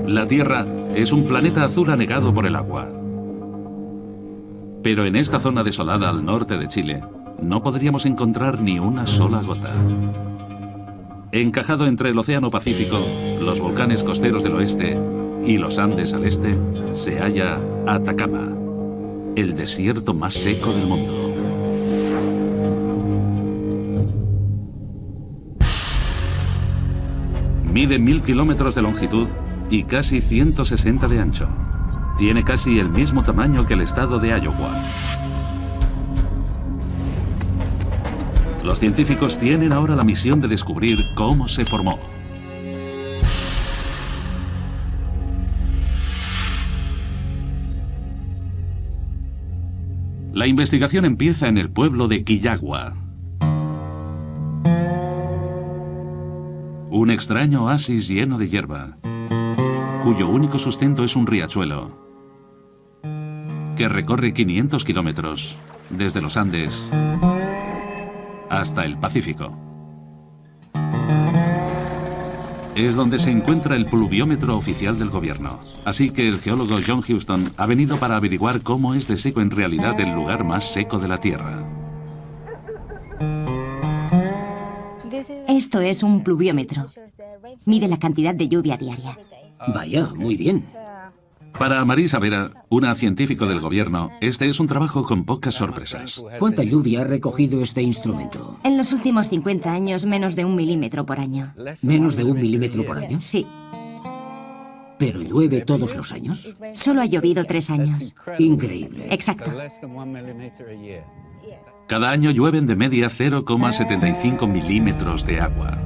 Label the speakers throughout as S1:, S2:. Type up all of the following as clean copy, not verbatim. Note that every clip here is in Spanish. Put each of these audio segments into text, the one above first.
S1: La Tierra es un planeta azul anegado por el agua. Pero en esta zona desolada al norte de Chile, no podríamos encontrar ni una sola gota. Encajado entre el Océano Pacífico, los volcanes costeros del oeste y los Andes al este, se halla Atacama, el desierto más seco del mundo. Mide 1000 kilómetros de longitud y casi 160 de ancho. Tiene casi el mismo tamaño que el estado de Iowa. Los científicos tienen ahora la misión de descubrir cómo se formó. La investigación empieza en el pueblo de Quillagua, un extraño oasis lleno de hierba, cuyo único sustento es un riachuelo que recorre 500 kilómetros desde los Andes hasta el Pacífico. Es donde se encuentra el pluviómetro oficial del gobierno. Así que el geólogo John Houston ha venido para averiguar cómo es de seco en realidad el lugar más seco de la Tierra.
S2: Esto es un pluviómetro. Mide la cantidad de lluvia diaria.
S3: Vaya, muy bien.
S1: Para Marisa Vera, una científica del gobierno, este es un trabajo con pocas sorpresas.
S3: ¿Cuánta lluvia ha recogido este instrumento?
S2: En los últimos 50 años, menos de 1 milímetro por año.
S3: ¿Menos de 1 milímetro por año?
S2: Sí.
S3: ¿Pero llueve todos los años?
S2: Solo ha llovido 3 años.
S3: Increíble.
S2: Exacto.
S1: Cada año llueven de media 0,75 milímetros de agua.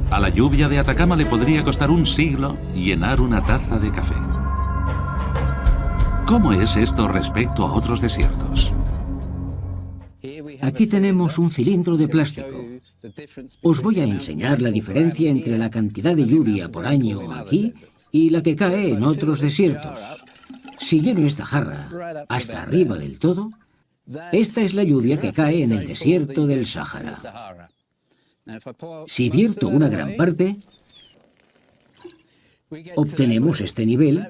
S1: A la lluvia de Atacama le podría costar un siglo llenar una taza de café. ¿Cómo es esto respecto a otros desiertos?
S3: Aquí tenemos un cilindro de plástico. Os voy a enseñar la diferencia entre la cantidad de lluvia por año aquí y la que cae en otros desiertos. Si lleno esta jarra hasta arriba del todo, esta es la lluvia que cae en el desierto del Sáhara. Si vierto una gran parte, obtenemos este nivel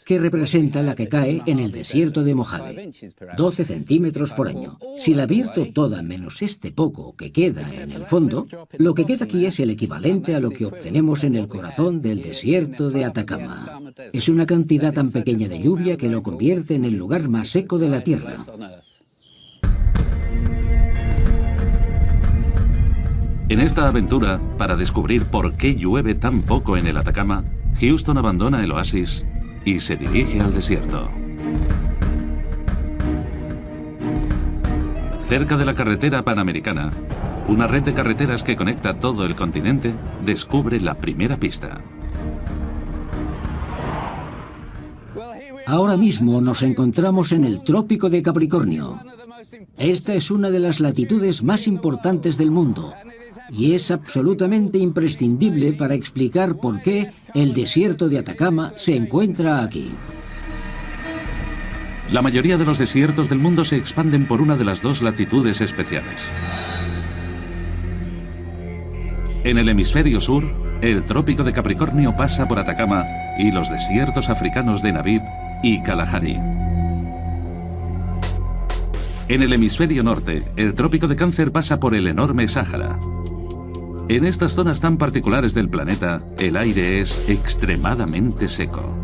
S3: que representa la que cae en el desierto de Mojave, 12 centímetros por año. Si la vierto toda menos este poco que queda en el fondo, lo que queda aquí es el equivalente a lo que obtenemos en el corazón del desierto de Atacama. Es una cantidad tan pequeña de lluvia que lo convierte en el lugar más seco de la Tierra.
S1: En esta aventura, para descubrir por qué llueve tan poco en el Atacama, Houston abandona el oasis y se dirige al desierto. Cerca de la carretera panamericana, una red de carreteras que conecta todo el continente, descubre la primera pista.
S3: Ahora mismo nos encontramos en el Trópico de Capricornio. Esta es una de las latitudes más importantes del mundo y es absolutamente imprescindible para explicar por qué el desierto de Atacama se encuentra aquí.
S1: La mayoría de los desiertos del mundo se expanden por una de las dos latitudes especiales. En el hemisferio sur, el Trópico de Capricornio pasa por Atacama y los desiertos africanos de Namib y Kalahari. En el hemisferio norte, el Trópico de Cáncer pasa por el enorme Sáhara. En estas zonas tan particulares del planeta, el aire es extremadamente seco.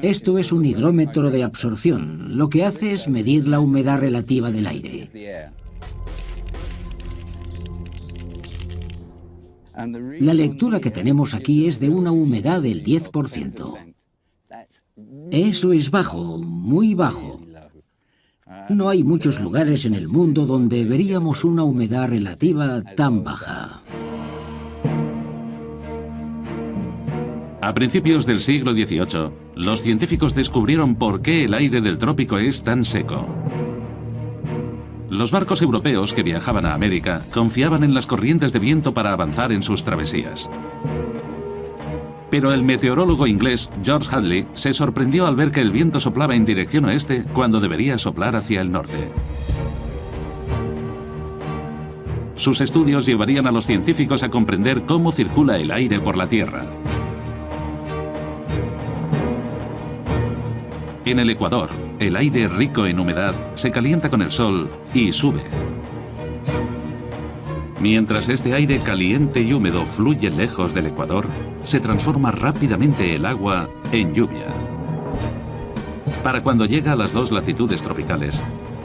S3: Esto es un higrómetro de absorción. Lo que hace es medir la humedad relativa del aire. La lectura que tenemos aquí es de una humedad del 10%. Eso es bajo, muy bajo. No hay muchos lugares en el mundo donde veríamos una humedad relativa tan baja.
S1: A principios del siglo XVIII, los científicos descubrieron por qué el aire del trópico es tan seco. Los barcos europeos que viajaban a América confiaban en las corrientes de viento para avanzar en sus travesías. Pero el meteorólogo inglés George Hadley se sorprendió al ver que el viento soplaba en dirección oeste cuando debería soplar hacia el norte. Sus estudios llevarían a los científicos a comprender cómo circula el aire por la Tierra. En el Ecuador, el aire rico en humedad se calienta con el sol y sube. Mientras este aire caliente y húmedo fluye lejos del Ecuador, se transforma rápidamente el agua en lluvia. Para cuando llega a las 2 latitudes tropicales,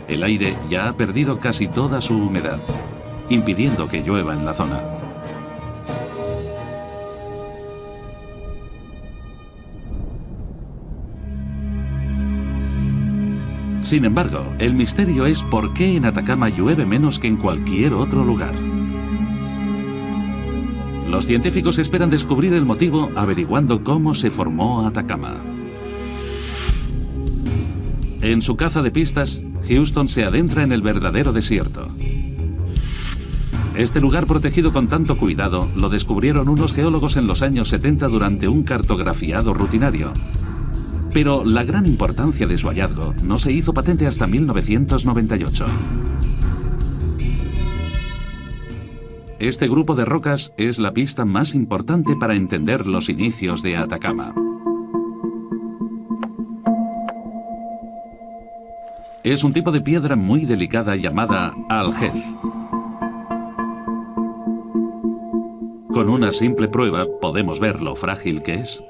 S1: el aire ya ha perdido casi toda su humedad, impidiendo que llueva en la zona. Sin embargo, el misterio es por qué en Atacama llueve menos que en cualquier otro lugar. Los científicos esperan descubrir el motivo averiguando cómo se formó Atacama. En su caza de pistas, Houston se adentra en el verdadero desierto. Este lugar protegido con tanto cuidado lo descubrieron unos geólogos en los años 70 durante un cartografiado rutinario. Pero la gran importancia de su hallazgo no se hizo patente hasta 1998. Este grupo de rocas es la pista más importante para entender los inicios de Atacama. Es un tipo de piedra muy delicada llamada aljez. Con una simple prueba podemos ver lo frágil que es.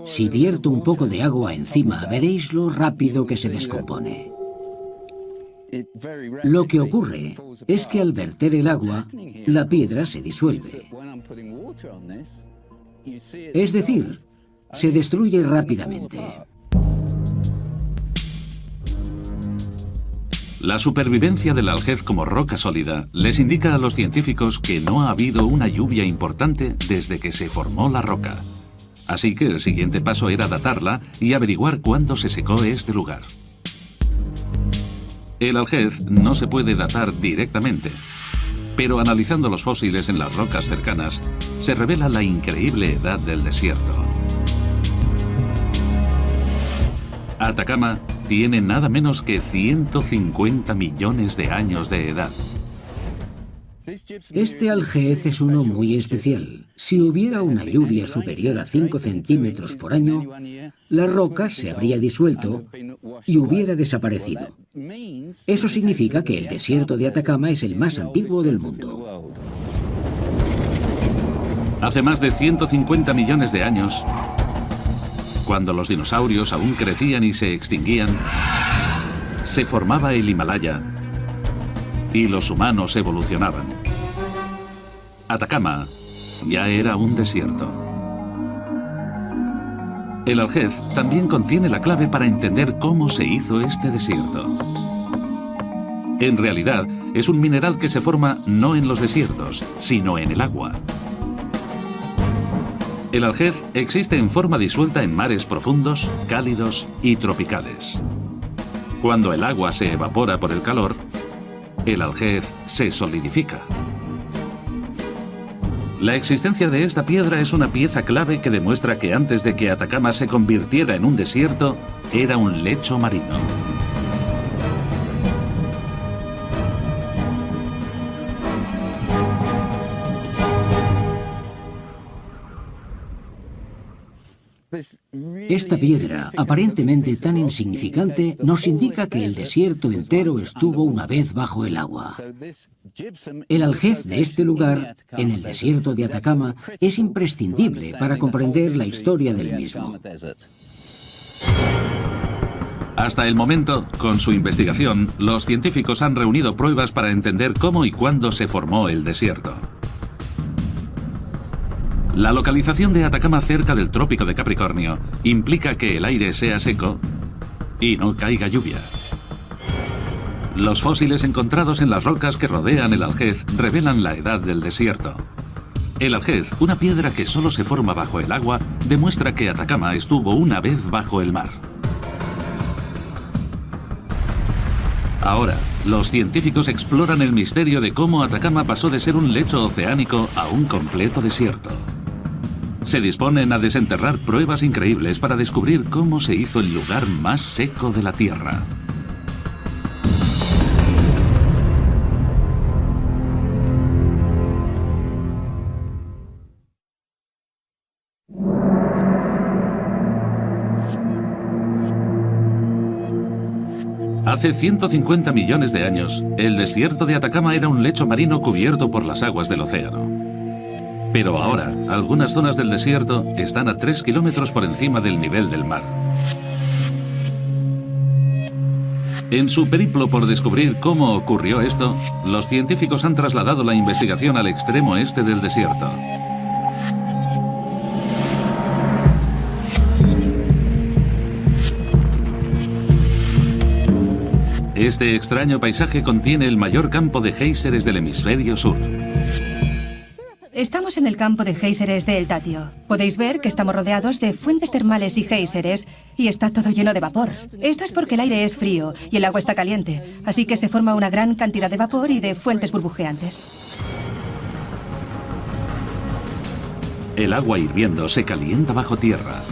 S3: Si vierto un poco de agua encima, veréis lo rápido que se descompone. Lo que ocurre es que al verter el agua, la piedra se disuelve. Es decir, se destruye rápidamente.
S1: La supervivencia del aljez como roca sólida les indica a los científicos que no ha habido una lluvia importante desde que se formó la roca. Así que el siguiente paso era datarla y averiguar cuándo se secó este lugar. El aljez no se puede datar directamente, pero analizando los fósiles en las rocas cercanas, se revela la increíble edad del desierto. Atacama tiene nada menos que 150 millones de años de edad.
S3: Este aljez es uno muy especial. Si hubiera una lluvia superior a 5 centímetros por año, la roca se habría disuelto y hubiera desaparecido. Eso significa que el desierto de Atacama es el más antiguo del mundo.
S1: Hace más de 150 millones de años, cuando los dinosaurios aún crecían y se extinguían, se formaba el Himalaya y los humanos evolucionaban. Atacama ya era un desierto. El aljez también contiene la clave para entender cómo se hizo este desierto. En realidad, es un mineral que se forma no en los desiertos, sino en el agua. El aljez existe en forma disuelta en mares profundos, cálidos y tropicales. Cuando el agua se evapora por el calor, el aljez se solidifica. La existencia de esta piedra es una pieza clave que demuestra que antes de que Atacama se convirtiera en un desierto, era un lecho marino.
S3: Esta piedra, aparentemente tan insignificante, nos indica que el desierto entero estuvo una vez bajo el agua. El aljez de este lugar, en el desierto de Atacama, es imprescindible para comprender la historia del mismo.
S1: Hasta el momento, con su investigación, los científicos han reunido pruebas para entender cómo y cuándo se formó el desierto. La localización de Atacama cerca del Trópico de Capricornio implica que el aire sea seco y no caiga lluvia. Los fósiles encontrados en las rocas que rodean el aljez revelan la edad del desierto. El aljez, una piedra que solo se forma bajo el agua, demuestra que Atacama estuvo una vez bajo el mar. Ahora, los científicos exploran el misterio de cómo Atacama pasó de ser un lecho oceánico a un completo desierto. Se disponen a desenterrar pruebas increíbles para descubrir cómo se hizo el lugar más seco de la Tierra. Hace 150 millones de años, el desierto de Atacama era un lecho marino cubierto por las aguas del océano. Pero ahora, algunas zonas del desierto están a 3 kilómetros por encima del nivel del mar. En su periplo por descubrir cómo ocurrió esto, los científicos han trasladado la investigación al extremo este del desierto. Este extraño paisaje contiene el mayor campo de géiseres del hemisferio sur.
S4: Estamos en el campo de géiseres de El Tatio. Podéis ver que estamos rodeados de fuentes termales y géiseres y está todo lleno de vapor. Esto es porque el aire es frío y el agua está caliente, así que se forma una gran cantidad de vapor y de fuentes burbujeantes.
S1: El agua hirviendo se calienta bajo tierra.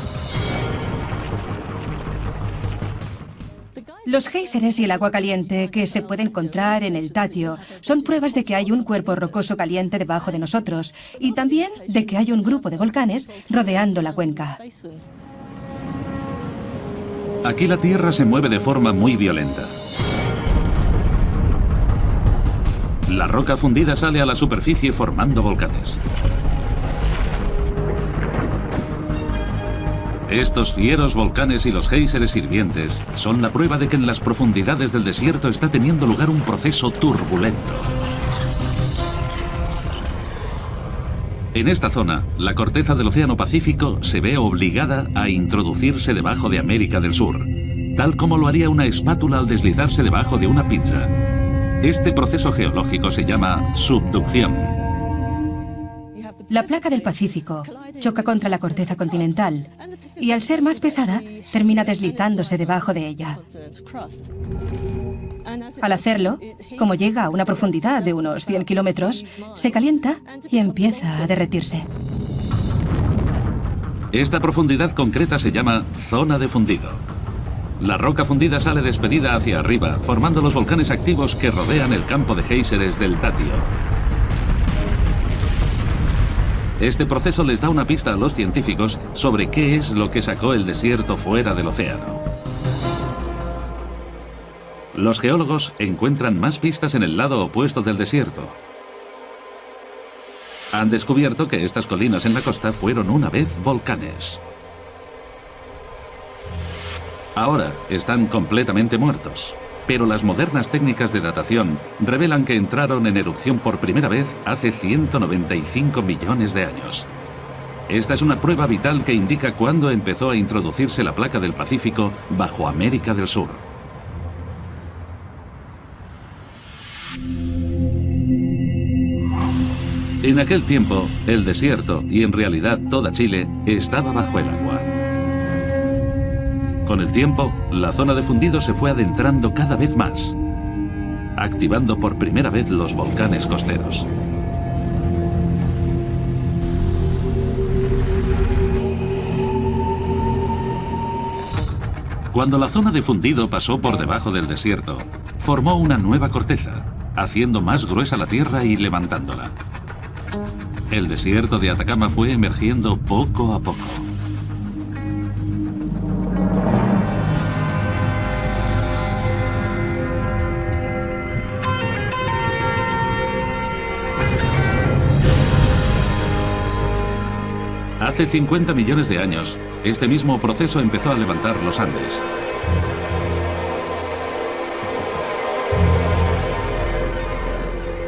S4: Los géiseres y el agua caliente que se puede encontrar en El Tatio son pruebas de que hay un cuerpo rocoso caliente debajo de nosotros y también de que hay un grupo de volcanes rodeando la cuenca.
S1: Aquí la tierra se mueve de forma muy violenta. La roca fundida sale a la superficie formando volcanes. Estos fieros volcanes y los géiseres hirvientes son la prueba de que en las profundidades del desierto está teniendo lugar un proceso turbulento. En esta zona, la corteza del Océano Pacífico se ve obligada a introducirse debajo de América del Sur, tal como lo haría una espátula al deslizarse debajo de una pizza. Este proceso geológico se llama subducción.
S4: La placa del Pacífico choca contra la corteza continental y al ser más pesada, termina deslizándose debajo de ella. Al hacerlo, como llega a una profundidad de unos 100 kilómetros, se calienta y empieza a derretirse.
S1: Esta profundidad concreta se llama zona de fundido. La roca fundida sale despedida hacia arriba, formando los volcanes activos que rodean el campo de géiseres del Tatio. Este proceso les da una pista a los científicos sobre qué es lo que sacó el desierto fuera del océano. Los geólogos encuentran más pistas en el lado opuesto del desierto. Han descubierto que estas colinas en la costa fueron una vez volcanes. Ahora están completamente muertos. Pero las modernas técnicas de datación revelan que entraron en erupción por primera vez hace 195 millones de años. Esta es una prueba vital que indica cuándo empezó a introducirse la placa del Pacífico bajo América del Sur. En aquel tiempo, el desierto, y en realidad toda Chile, estaba bajo el agua. Con el tiempo, la zona de fundido se fue adentrando cada vez más, activando por primera vez los volcanes costeros. Cuando la zona de fundido pasó por debajo del desierto, formó una nueva corteza, haciendo más gruesa la tierra y levantándola. El desierto de Atacama fue emergiendo poco a poco. Hace 50 millones de años, este mismo proceso empezó a levantar los Andes.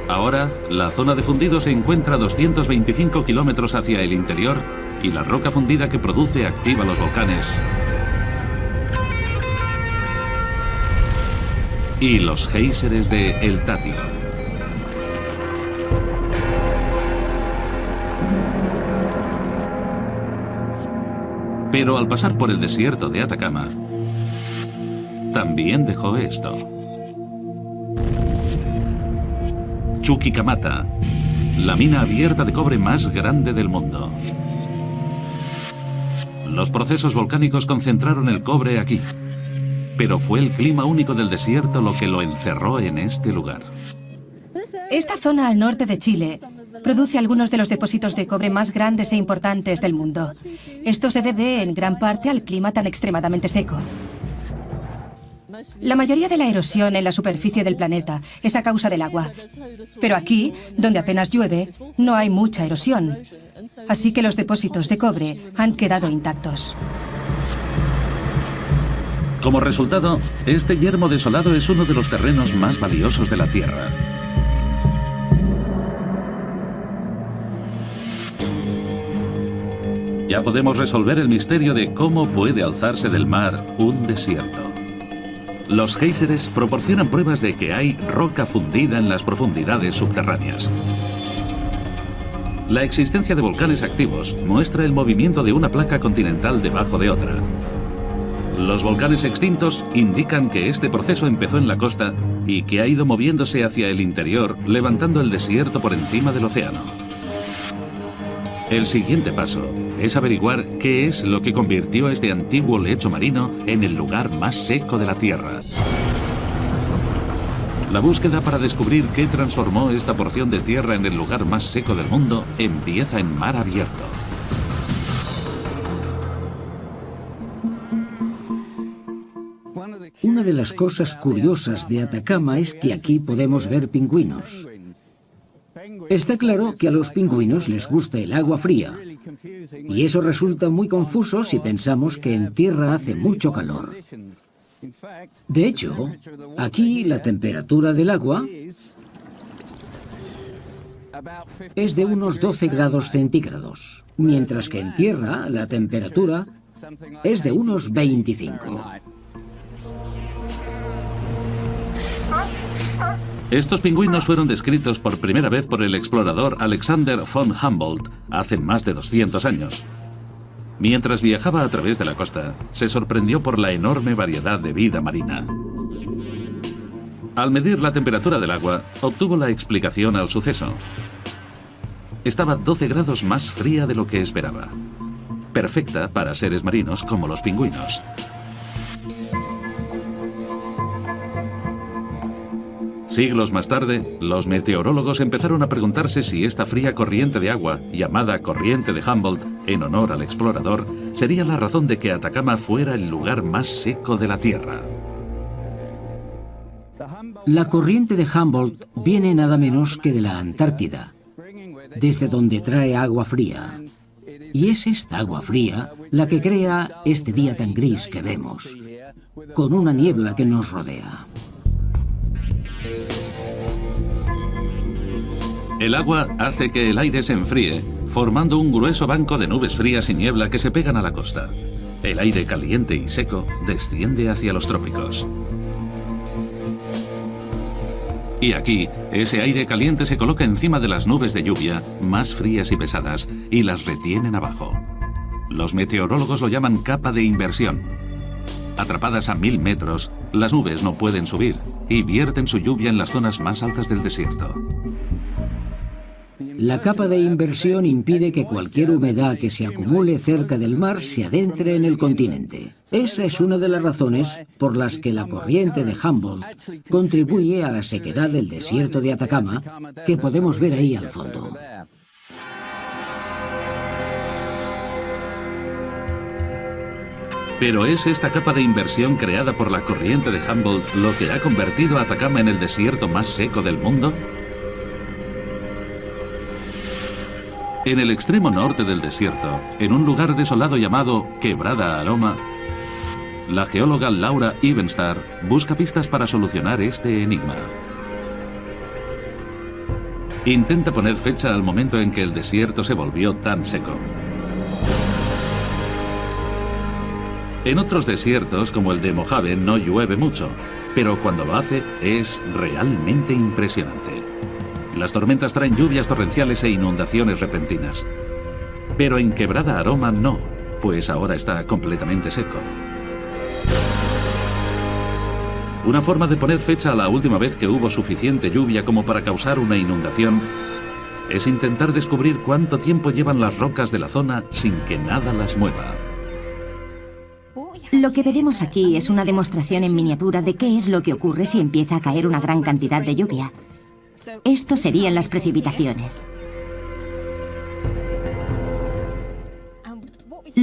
S1: Ahora, la zona de fundido se encuentra a 225 kilómetros hacia el interior y la roca fundida que produce activa los volcanes y los géiseres de El Tatio. Pero al pasar por el desierto de Atacama, también dejó esto. Chuquicamata, la mina abierta de cobre más grande del mundo. Los procesos volcánicos concentraron el cobre aquí, pero fue el clima único del desierto lo que lo encerró en este lugar.
S4: Esta zona al norte de Chile produce algunos de los depósitos de cobre más grandes e importantes del mundo. Esto se debe en gran parte al clima tan extremadamente seco. La mayoría de la erosión en la superficie del planeta es a causa del agua. Pero aquí, donde apenas llueve, no hay mucha erosión. Así que los depósitos de cobre han quedado intactos.
S1: Como resultado, este yermo desolado es uno de los terrenos más valiosos de la Tierra. Ya podemos resolver el misterio de cómo puede alzarse del mar un desierto. Los géiseres proporcionan pruebas de que hay roca fundida en las profundidades subterráneas. La existencia de volcanes activos muestra el movimiento de una placa continental debajo de otra. Los volcanes extintos indican que este proceso empezó en la costa y que ha ido moviéndose hacia el interior, levantando el desierto por encima del océano. El siguiente paso es averiguar qué es lo que convirtió a este antiguo lecho marino en el lugar más seco de la Tierra. La búsqueda para descubrir qué transformó esta porción de tierra en el lugar más seco del mundo empieza en mar abierto.
S3: Una de las cosas curiosas de Atacama es que aquí podemos ver pingüinos. Está claro que a los pingüinos les gusta el agua fría, y eso resulta muy confuso si pensamos que en tierra hace mucho calor. De hecho, aquí la temperatura del agua es de unos 12 grados centígrados, mientras que en tierra la temperatura es de unos 25.
S1: Estos pingüinos fueron descritos por primera vez por el explorador Alexander von Humboldt hace más de 200 años. Mientras viajaba a través de la costa, se sorprendió por la enorme variedad de vida marina. Al medir la temperatura del agua, obtuvo la explicación al suceso. Estaba 12 grados más fría de lo que esperaba. Perfecta para seres marinos como los pingüinos. Siglos más tarde, los meteorólogos empezaron a preguntarse si esta fría corriente de agua, llamada corriente de Humboldt en honor al explorador, sería la razón de que Atacama fuera el lugar más seco de la Tierra.
S3: La corriente de Humboldt viene nada menos que de la Antártida, desde donde trae agua fría. Y es esta agua fría la que crea este día tan gris que vemos, con una niebla que nos rodea.
S1: El agua hace que el aire se enfríe, formando un grueso banco de nubes frías y niebla que se pegan a la costa. El aire caliente y seco desciende hacia los trópicos. Y aquí, ese aire caliente se coloca encima de las nubes de lluvia, más frías y pesadas, y las retienen abajo. Los meteorólogos lo llaman capa de inversión. Atrapadas a 1000 metros, las nubes no pueden subir y vierten su lluvia en las zonas más altas del desierto.
S3: La capa de inversión impide que cualquier humedad que se acumule cerca del mar se adentre en el continente. Esa es una de las razones por las que la corriente de Humboldt contribuye a la sequedad del desierto de Atacama, que podemos ver ahí al fondo.
S1: Pero ¿es esta capa de inversión creada por la corriente de Humboldt lo que ha convertido a Atacama en el desierto más seco del mundo? En el extremo norte del desierto, en un lugar desolado llamado Quebrada Aroma, la geóloga Laura Evenstar busca pistas para solucionar este enigma. Intenta poner fecha al momento en que el desierto se volvió tan seco. En otros desiertos, como el de Mojave, no llueve mucho, pero cuando lo hace es realmente impresionante. Las tormentas traen lluvias torrenciales e inundaciones repentinas. Pero en Quebrada Aroma no, pues ahora está completamente seco. Una forma de poner fecha a la última vez que hubo suficiente lluvia como para causar una inundación es intentar descubrir cuánto tiempo llevan las rocas de la zona sin que nada las mueva.
S2: Lo que veremos aquí es una demostración en miniatura de qué es lo que ocurre si empieza a caer una gran cantidad de lluvia. Esto serían las precipitaciones.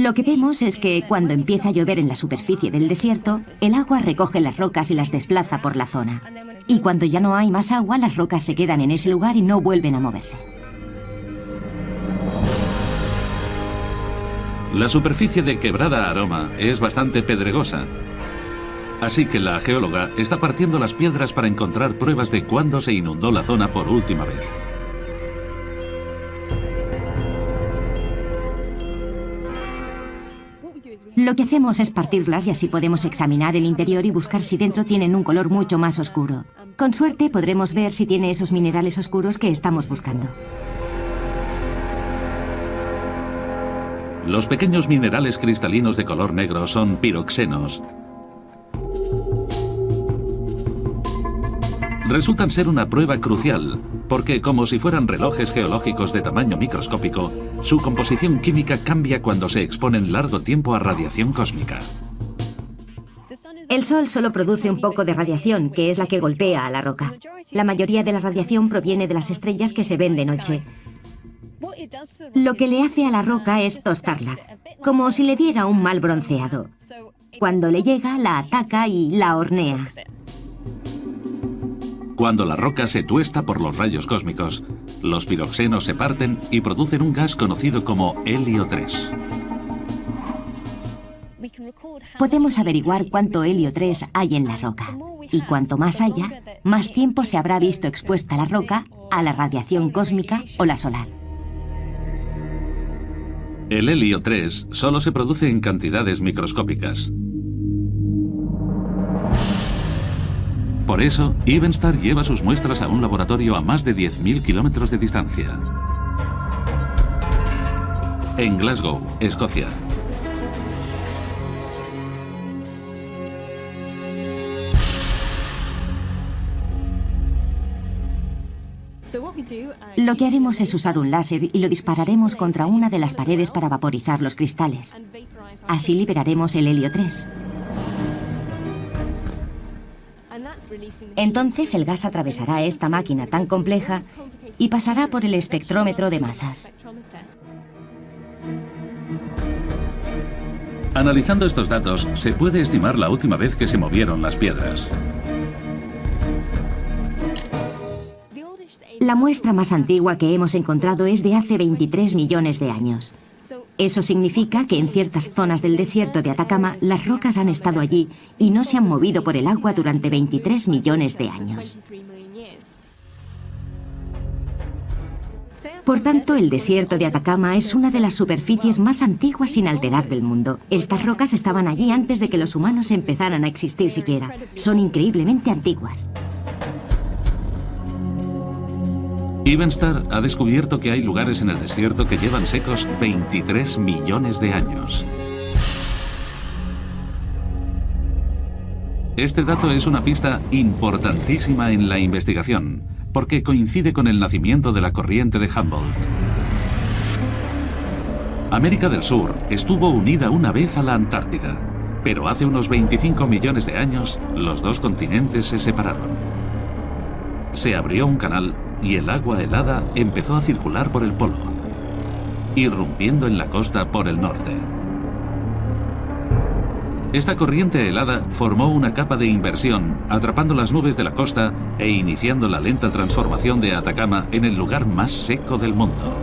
S2: Lo que vemos es que cuando empieza a llover en la superficie del desierto, el agua recoge las rocas y las desplaza por la zona. Y cuando ya no hay más agua, las rocas se quedan en ese lugar y no vuelven a moverse.
S1: La superficie de Quebrada Aroma es bastante pedregosa. Así que la geóloga está partiendo las piedras para encontrar pruebas de cuándo se inundó la zona por última vez.
S2: Lo que hacemos es partirlas y así podemos examinar el interior y buscar si dentro tienen un color mucho más oscuro. Con suerte podremos ver si tiene esos minerales oscuros que estamos buscando.
S1: Los pequeños minerales cristalinos de color negro son piroxenos. Resultan ser una prueba crucial, porque como si fueran relojes geológicos de tamaño microscópico, su composición química cambia cuando se exponen largo tiempo a radiación cósmica.
S2: El Sol solo produce un poco de radiación, que es la que golpea a la roca. La mayoría de la radiación proviene de las estrellas que se ven de noche. Lo que le hace a la roca es tostarla, como si le diera un mal bronceado. Cuando le llega, la ataca y la hornea.
S1: Cuando la roca se tuesta por los rayos cósmicos, los piroxenos se parten y producen un gas conocido como helio 3.
S2: Podemos averiguar cuánto helio 3 hay en la roca. Y cuanto más haya, más tiempo se habrá visto expuesta la roca a la radiación cósmica o la solar.
S1: El helio 3 solo se produce en cantidades microscópicas. Por eso, Evenstar lleva sus muestras a un laboratorio a más de 10.000 kilómetros de distancia. En Glasgow, Escocia.
S2: Lo que haremos es usar un láser y lo dispararemos contra una de las paredes para vaporizar los cristales. Así liberaremos el helio 3. Entonces el gas atravesará esta máquina tan compleja y pasará por el espectrómetro de masas.
S1: Analizando estos datos, se puede estimar la última vez que se movieron las piedras.
S2: La muestra más antigua que hemos encontrado es de hace 23 millones de años. Eso significa que en ciertas zonas del desierto de Atacama las rocas han estado allí y no se han movido por el agua durante 23 millones de años. Por tanto, el desierto de Atacama es una de las superficies más antiguas sin alterar del mundo. Estas rocas estaban allí antes de que los humanos empezaran a existir siquiera. Son increíblemente antiguas.
S1: Evenstar ha descubierto que hay lugares en el desierto que llevan secos 23 millones de años. Este dato es una pista importantísima en la investigación, porque coincide con el nacimiento de la corriente de Humboldt. América del Sur estuvo unida una vez a la Antártida, pero hace unos 25 millones de años los dos continentes se separaron. Se abrió un canal y el agua helada empezó a circular por el polo, irrumpiendo en la costa por el norte. Esta corriente helada formó una capa de inversión, atrapando las nubes de la costa e iniciando la lenta transformación de Atacama en el lugar más seco del mundo.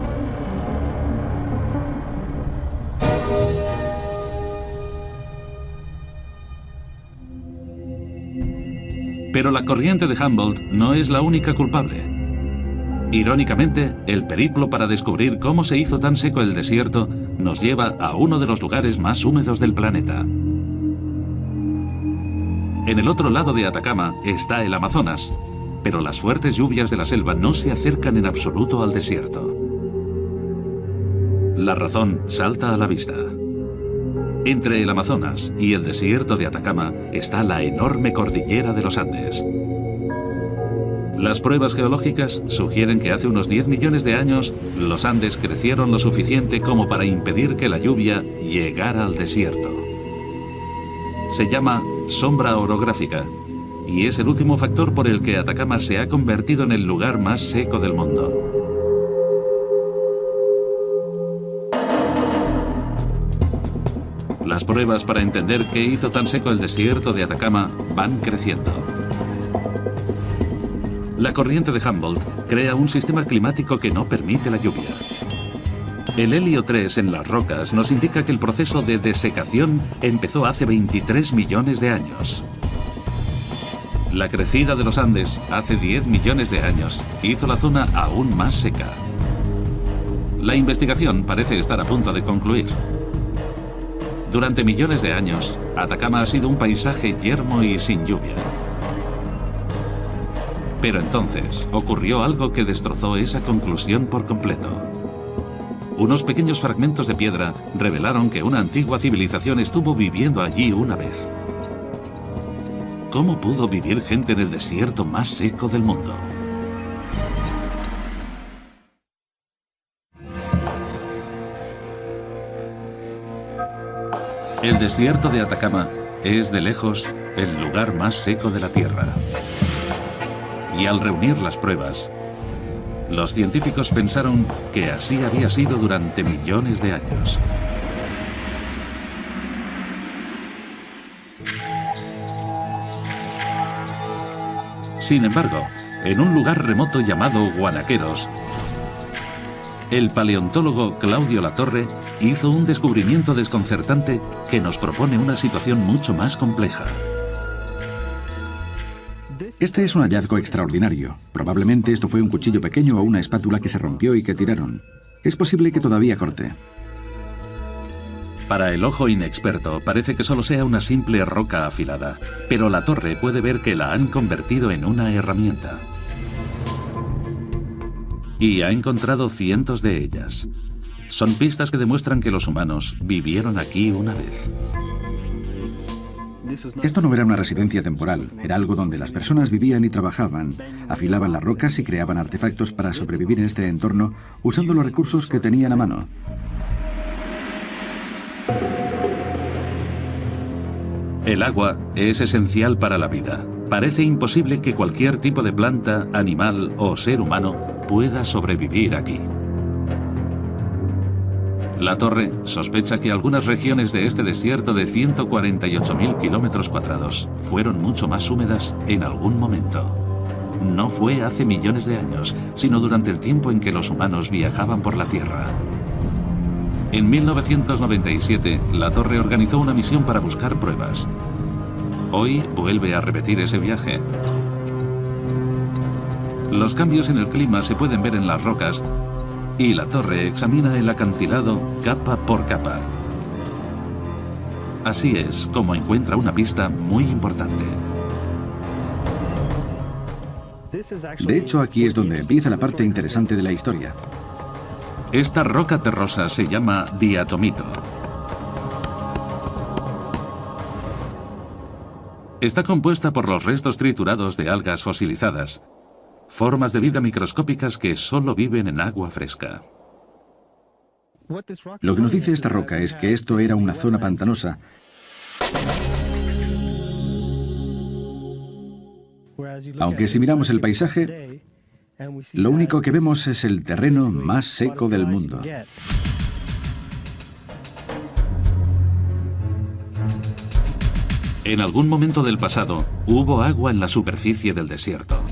S1: Pero la corriente de Humboldt no es la única culpable. Irónicamente, el periplo para descubrir cómo se hizo tan seco el desierto nos lleva a uno de los lugares más húmedos del planeta. En el otro lado de Atacama está el Amazonas, pero las fuertes lluvias de la selva no se acercan en absoluto al desierto. La razón salta a la vista. Entre el Amazonas y el desierto de Atacama está la enorme cordillera de los Andes. Las pruebas geológicas sugieren que hace unos 10 millones de años los Andes crecieron lo suficiente como para impedir que la lluvia llegara al desierto. Se llama sombra orográfica y es el último factor por el que Atacama se ha convertido en el lugar más seco del mundo. Las pruebas para entender qué hizo tan seco el desierto de Atacama van creciendo. La corriente de Humboldt crea un sistema climático que no permite la lluvia. El helio 3 en las rocas nos indica que el proceso de desecación empezó hace 23 millones de años. La crecida de los Andes hace 10 millones de años hizo la zona aún más seca. La investigación parece estar a punto de concluir. Durante millones de años, Atacama ha sido un paisaje yermo y sin lluvia. Pero entonces ocurrió algo que destrozó esa conclusión por completo. Unos pequeños fragmentos de piedra revelaron que una antigua civilización estuvo viviendo allí una vez. ¿Cómo pudo vivir gente en el desierto más seco del mundo? El desierto de Atacama es, de lejos, el lugar más seco de la Tierra. Y al reunir las pruebas, los científicos pensaron que así había sido durante millones de años. Sin embargo, en un lugar remoto llamado Guanaqueros, el paleontólogo Claudio Latorre hizo un descubrimiento desconcertante que nos propone una situación mucho más compleja.
S5: Este es un hallazgo extraordinario. Probablemente esto fue un cuchillo pequeño o una espátula que se rompió y que tiraron. Es posible que todavía corte.
S1: Para el ojo inexperto parece que solo sea una simple roca afilada, pero Latorre puede ver que la han convertido en una herramienta. Y ha encontrado cientos de ellas. Son pistas que demuestran que los humanos vivieron aquí una vez.
S5: Esto no era una residencia temporal, era algo donde las personas vivían y trabajaban, afilaban las rocas y creaban artefactos para sobrevivir en este entorno usando los recursos que tenían a mano.
S1: El agua es esencial para la vida. Parece imposible que cualquier tipo de planta, animal o ser humano pueda sobrevivir aquí. Latorre sospecha que algunas regiones de este desierto de 148.000 kilómetros cuadrados fueron mucho más húmedas en algún momento. No fue hace millones de años, sino durante el tiempo en que los humanos viajaban por la Tierra. En 1997, Latorre organizó una misión para buscar pruebas. Hoy vuelve a repetir ese viaje. Los cambios en el clima se pueden ver en las rocas y Latorre examina el acantilado capa por capa. Así es como encuentra una pista muy importante.
S5: De hecho, aquí es donde empieza la parte interesante de la historia.
S1: Esta roca terrosa se llama diatomito. Está compuesta por los restos triturados de algas fosilizadas, formas de vida microscópicas que solo viven en agua fresca.
S5: Lo que nos dice esta roca es que esto era una zona pantanosa, aunque si miramos el paisaje, lo único que vemos es el terreno más seco del mundo.
S1: En algún momento del pasado, hubo agua en la superficie del desierto.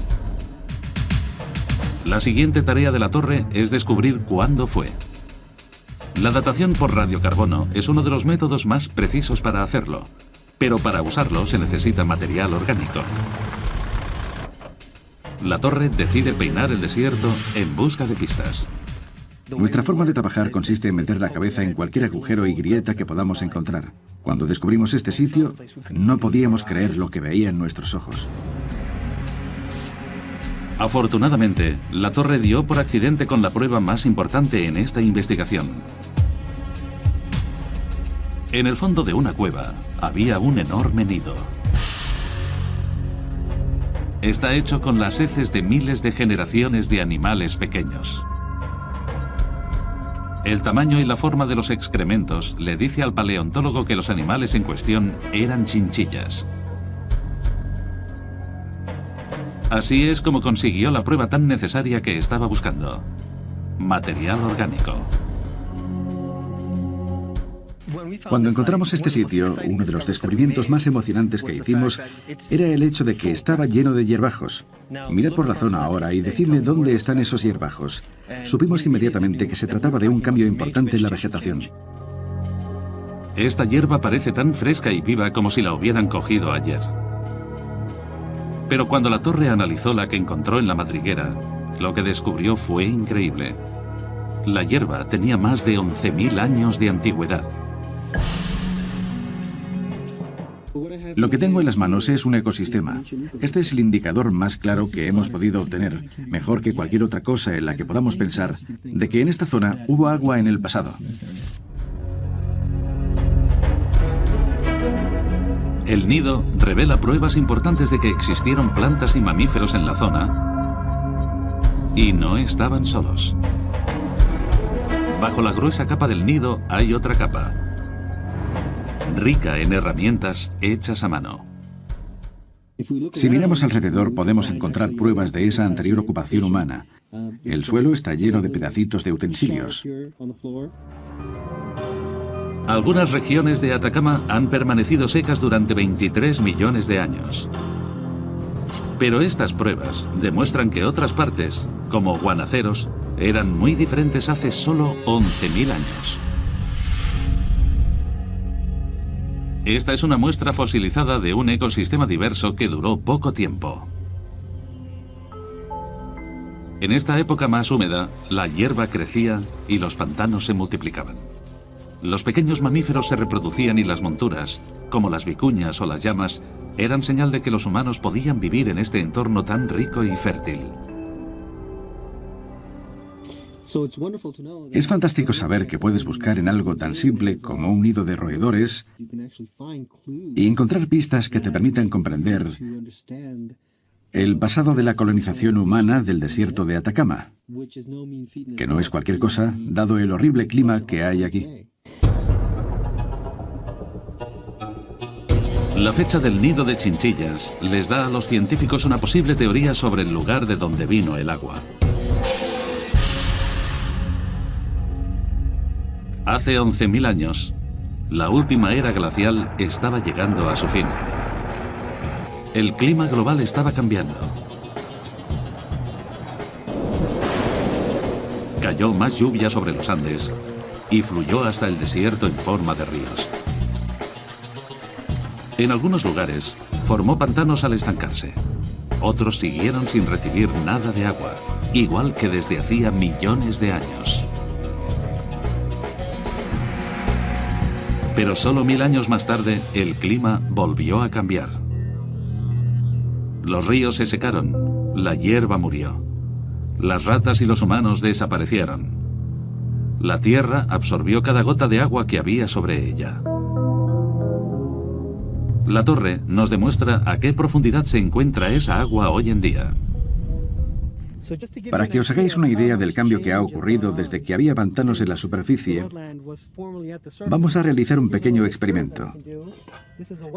S1: La siguiente tarea de Latorre es descubrir cuándo fue. La datación por radiocarbono es uno de los métodos más precisos para hacerlo, pero para usarlo se necesita material orgánico. Latorre decide peinar el desierto en busca de pistas.
S5: Nuestra forma de trabajar consiste en meter la cabeza en cualquier agujero y grieta que podamos encontrar. Cuando descubrimos este sitio, no podíamos creer lo que veían nuestros ojos.
S1: Afortunadamente, Latorre dio por accidente con la prueba más importante en esta investigación. En el fondo de una cueva había un enorme nido. Está hecho con las heces de miles de generaciones de animales pequeños. El tamaño y la forma de los excrementos le dice al paleontólogo que los animales en cuestión eran chinchillas. Así es como consiguió la prueba tan necesaria que estaba buscando: material orgánico.
S5: Cuando encontramos este sitio, uno de los descubrimientos más emocionantes que hicimos era el hecho de que estaba lleno de hierbajos. Mirad por la zona ahora y decidme dónde están esos hierbajos. Supimos inmediatamente que se trataba de un cambio importante en la vegetación.
S1: Esta hierba parece tan fresca y viva como si la hubieran cogido ayer. Pero cuando la torre analizó la que encontró en la madriguera, lo que descubrió fue increíble. La hierba tenía más de 11.000 años de antigüedad.
S5: Lo que tengo en las manos es un ecosistema. Este es el indicador más claro que hemos podido obtener, mejor que cualquier otra cosa en la que podamos pensar, de que en esta zona hubo agua en el pasado.
S1: El nido revela pruebas importantes de que existieron plantas y mamíferos en la zona y no estaban solos. Bajo la gruesa capa del nido hay otra capa, rica en herramientas hechas a mano.
S5: Si miramos alrededor podemos encontrar pruebas de esa anterior ocupación humana. El suelo está lleno de pedacitos de utensilios.
S1: Algunas regiones de Atacama han permanecido secas durante 23 millones de años. Pero estas pruebas demuestran que otras partes, como Guanaceros, eran muy diferentes hace solo 11.000 años. Esta es una muestra fosilizada de un ecosistema diverso que duró poco tiempo. En esta época más húmeda, la hierba crecía y los pantanos se multiplicaban. Los pequeños mamíferos se reproducían y las monturas, como las vicuñas o las llamas, eran señal de que los humanos podían vivir en este entorno tan rico y fértil.
S5: Es fantástico saber que puedes buscar en algo tan simple como un nido de roedores y encontrar pistas que te permitan comprender el pasado de la colonización humana del desierto de Atacama, que no es cualquier cosa, dado el horrible clima que hay aquí.
S1: La fecha del nido de chinchillas les da a los científicos una posible teoría sobre el lugar de donde vino el agua. Hace 11.000 años, la última era glacial estaba llegando a su fin. El clima global estaba cambiando. Cayó más lluvia sobre los Andes y fluyó hasta el desierto en forma de ríos. En algunos lugares, formó pantanos al estancarse. Otros siguieron sin recibir nada de agua, igual que desde hacía millones de años. Pero solo 1000 años más tarde, el clima volvió a cambiar. Los ríos se secaron, la hierba murió. Las ratas y los humanos desaparecieron. La tierra absorbió cada gota de agua que había sobre ella. La torre nos demuestra a qué profundidad se encuentra esa agua hoy en día.
S5: Para que os hagáis una idea del cambio que ha ocurrido desde que había pantanos en la superficie, vamos a realizar un pequeño experimento.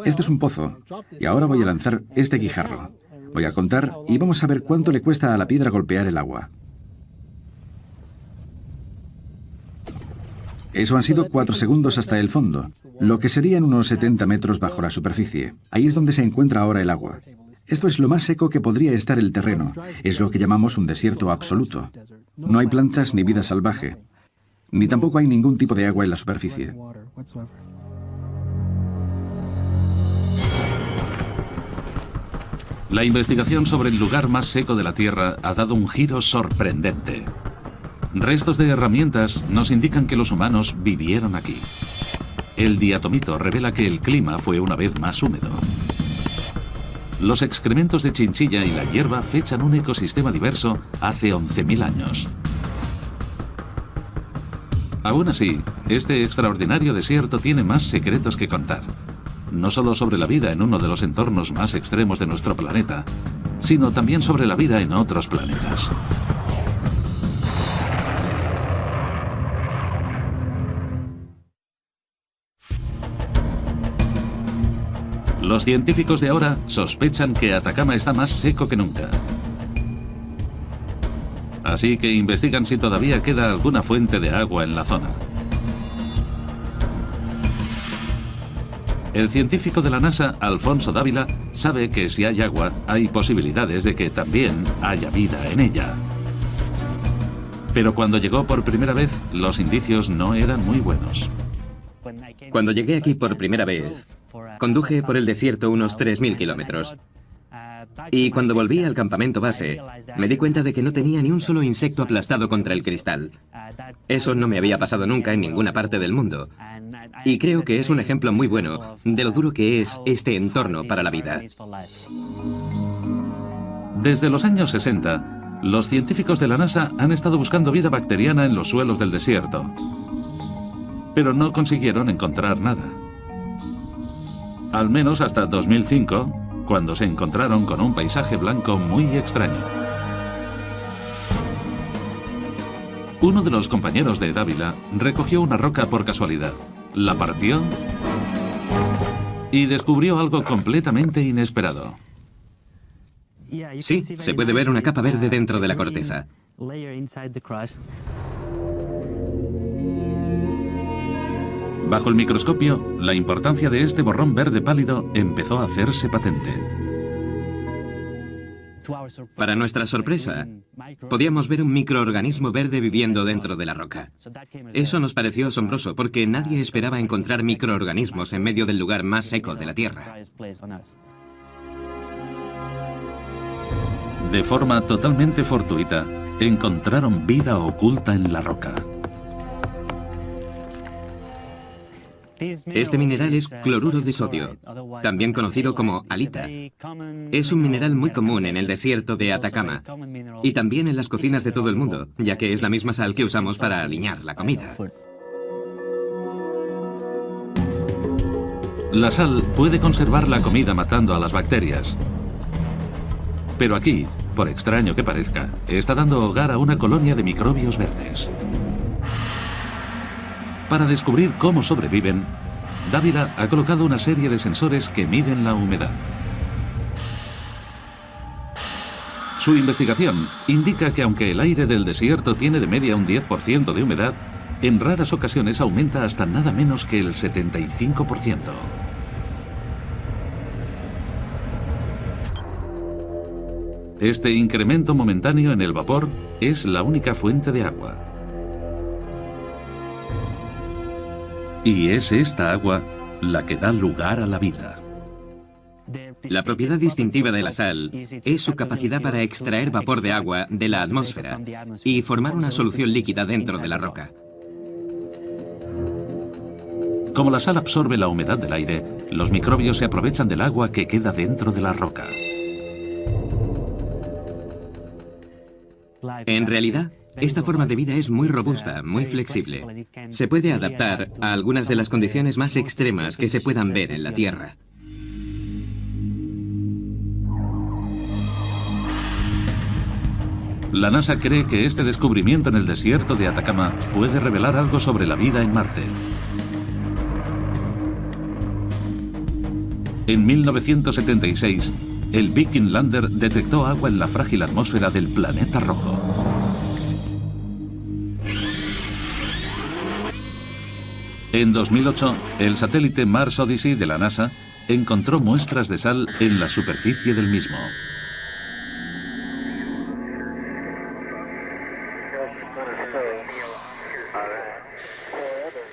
S5: Este es un pozo, y ahora voy a lanzar este guijarro. Voy a contar y vamos a ver cuánto le cuesta a la piedra golpear el agua. Eso han sido 4 segundos hasta el fondo, lo que serían unos 70 metros bajo la superficie. Ahí es donde se encuentra ahora el agua. Esto es lo más seco que podría estar el terreno. Es lo que llamamos un desierto absoluto. No hay plantas ni vida salvaje, ni tampoco hay ningún tipo de agua en la superficie.
S1: La investigación sobre el lugar más seco de la Tierra ha dado un giro sorprendente. Restos de herramientas nos indican que los humanos vivieron aquí. El diatomito revela que el clima fue una vez más húmedo. Los excrementos de chinchilla y la hierba fechan un ecosistema diverso hace 11.000 años. Aún así, este extraordinario desierto tiene más secretos que contar. No solo sobre la vida en uno de los entornos más extremos de nuestro planeta, sino también sobre la vida en otros planetas. Los científicos de ahora sospechan que Atacama está más seco que nunca. Así que investigan si todavía queda alguna fuente de agua en la zona. El científico de la NASA, Alfonso Dávila, sabe que si hay agua, hay posibilidades de que también haya vida en ella. Pero cuando llegó por primera vez, los indicios no eran muy buenos.
S6: Cuando llegué aquí por primera vez, conduje por el desierto unos 3.000 kilómetros. Y cuando volví al campamento base, me di cuenta de que no tenía ni un solo insecto aplastado contra el cristal. Eso no me había pasado nunca en ninguna parte del mundo. Y creo que es un ejemplo muy bueno de lo duro que es este entorno para la vida.
S1: Desde los años 60, los científicos de la NASA han estado buscando vida bacteriana en los suelos del desierto. Pero no consiguieron encontrar nada. Al menos hasta 2005, cuando se encontraron con un paisaje blanco muy extraño. Uno de los compañeros de Dávila recogió una roca por casualidad, la partió y descubrió algo completamente inesperado.
S6: Sí, se puede ver una capa verde dentro de la corteza.
S1: Bajo el microscopio, la importancia de este borrón verde pálido empezó a hacerse patente.
S6: Para nuestra sorpresa, podíamos ver un microorganismo verde viviendo dentro de la roca. Eso nos pareció asombroso porque nadie esperaba encontrar microorganismos en medio del lugar más seco de la Tierra.
S1: De forma totalmente fortuita, encontraron vida oculta en la roca.
S6: Este mineral es cloruro de sodio, también conocido como halita. Es un mineral muy común en el desierto de Atacama y también en las cocinas de todo el mundo, ya que es la misma sal que usamos para aliñar la comida.
S1: La sal puede conservar la comida matando a las bacterias. Pero aquí, por extraño que parezca, está dando hogar a una colonia de microbios verdes. Para descubrir cómo sobreviven, Dávila ha colocado una serie de sensores que miden la humedad. Su investigación indica que aunque el aire del desierto tiene de media un 10% de humedad, en raras ocasiones aumenta hasta nada menos que el 75%. Este incremento momentáneo en el vapor es la única fuente de agua. Y es esta agua la que da lugar a la vida.
S6: La propiedad distintiva de la sal es su capacidad para extraer vapor de agua de la atmósfera y formar una solución líquida dentro de la roca.
S1: Como la sal absorbe la humedad del aire, los microbios se aprovechan del agua que queda dentro de la roca.
S6: En realidad, esta forma de vida es muy robusta, muy flexible. Se puede adaptar a algunas de las condiciones más extremas que se puedan ver en la Tierra.
S1: La NASA cree que este descubrimiento en el desierto de Atacama puede revelar algo sobre la vida en Marte. En 1976, el Viking Lander detectó agua en la frágil atmósfera del planeta rojo. En 2008, el satélite Mars Odyssey de la NASA encontró muestras de sal en la superficie del mismo.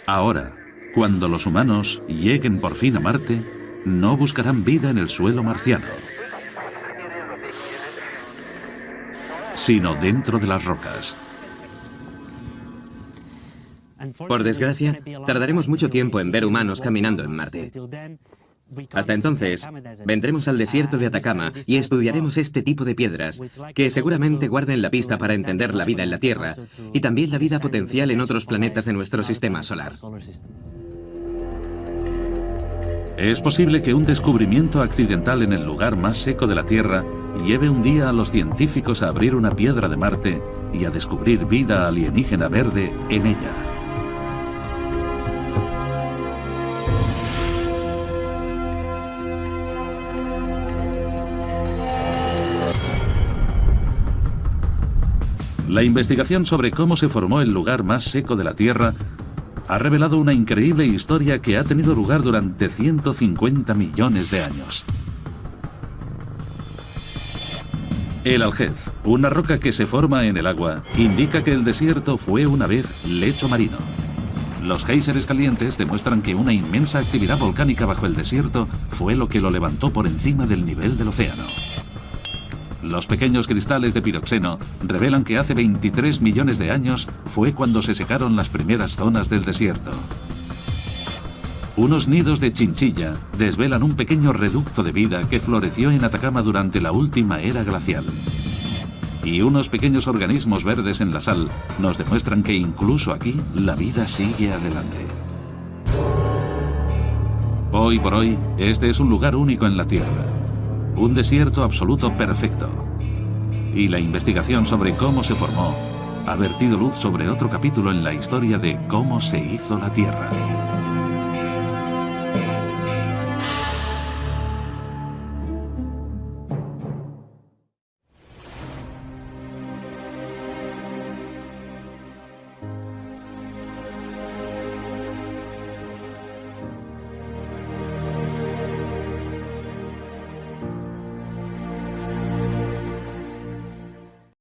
S1: Ahora, cuando los humanos lleguen por fin a Marte, no buscarán vida en el suelo marciano, sino dentro de las rocas.
S6: Por desgracia, tardaremos mucho tiempo en ver humanos caminando en Marte. Hasta entonces, vendremos al desierto de Atacama y estudiaremos este tipo de piedras, que seguramente guarden la pista para entender la vida en la Tierra y también la vida potencial en otros planetas de nuestro sistema solar.
S1: Es posible que un descubrimiento accidental en el lugar más seco de la Tierra lleve un día a los científicos a abrir una piedra de Marte y a descubrir vida alienígena verde en ella. La investigación sobre cómo se formó el lugar más seco de la Tierra ha revelado una increíble historia que ha tenido lugar durante 150 millones de años. El aljez, una roca que se forma en el agua, indica que el desierto fue una vez lecho marino. Los géiseres calientes demuestran que una inmensa actividad volcánica bajo el desierto fue lo que lo levantó por encima del nivel del océano. Los pequeños cristales de piroxeno revelan que hace 23 millones de años fue cuando se secaron las primeras zonas del desierto. Unos nidos de chinchilla desvelan un pequeño reducto de vida que floreció en Atacama durante la última era glacial. Y unos pequeños organismos verdes en la sal nos demuestran que incluso aquí la vida sigue adelante. Hoy por hoy, este es un lugar único en la Tierra. Un desierto absoluto perfecto. Y la investigación sobre cómo se formó ha vertido luz sobre otro capítulo en la historia de cómo se hizo la Tierra.